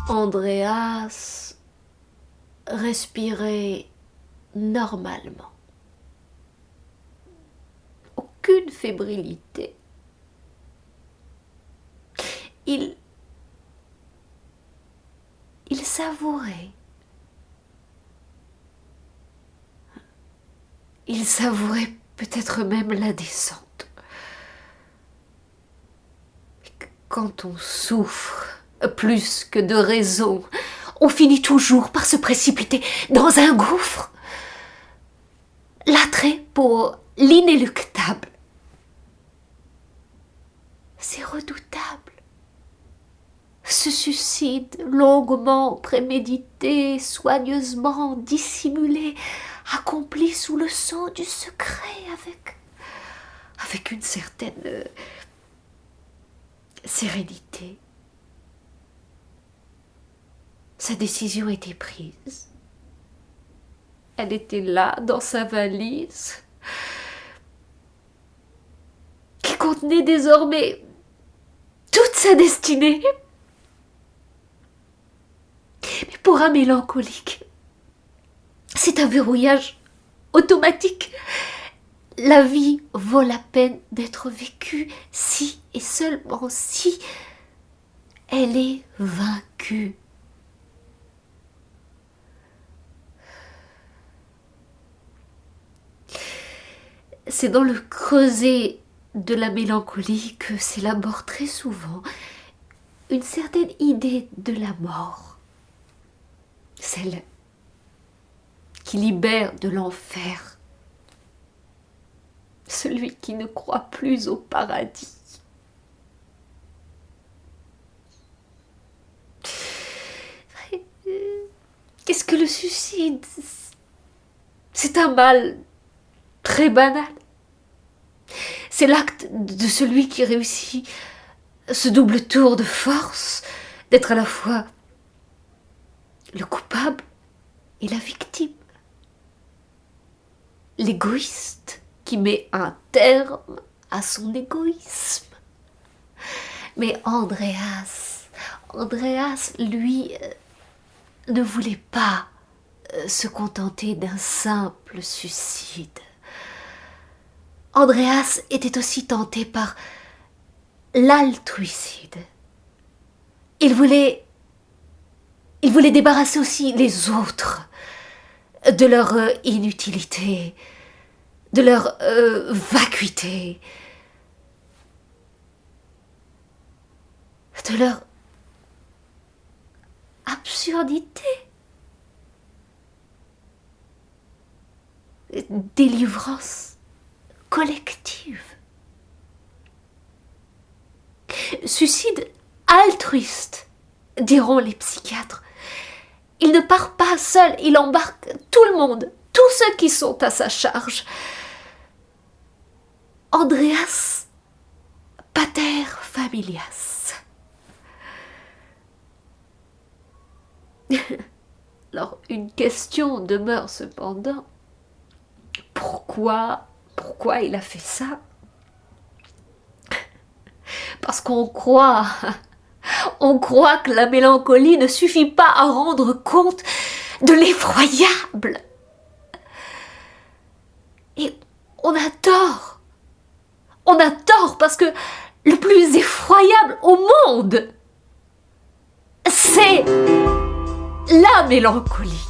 Andreas respirait normalement. Aucune fébrilité. Il savourait. Il savourait peut-être même la descente. Quand on souffre plus que de raison, on finit toujours par se précipiter dans un gouffre. L'attrait pour l'inéluctable, c'est redoutable. Ce suicide longuement prémédité, soigneusement dissimulé, accompli sous le sceau du secret avec une certaine sérénité. Sa décision était prise. Elle était là, dans sa valise, qui contenait désormais toute sa destinée. Mais pour un mélancolique, c'est un verrouillage automatique. La vie vaut la peine d'être vécue si et seulement si elle est vaincue. C'est dans le creuset de la mélancolie que s'élabore très souvent une certaine idée de la mort. Celle qui libère de l'enfer. Celui qui ne croit plus au paradis. Qu'est-ce que le suicide? C'est un mal très banal. C'est l'acte de celui qui réussit ce double tour de force, d'être à la fois le coupable et la victime. L'égoïste qui met un terme à son égoïsme. Mais Andreas, lui, ne voulait pas se contenter d'un simple suicide. Andreas était aussi tenté par l'altruicide. Il voulait débarrasser aussi les autres de leur inutilité, de leur vacuité, de leur absurdité. Délivrance collective. Suicide altruiste, diront les psychiatres. Il ne part pas seul, il embarque tout le monde, tous ceux qui sont à sa charge. Andreas pater familias. Alors, une question demeure cependant. Pourquoi il a fait ça? Parce qu'on croit que la mélancolie ne suffit pas à rendre compte de l'effroyable. Et on a tort. On a tort parce que le plus effroyable au monde, c'est la mélancolie.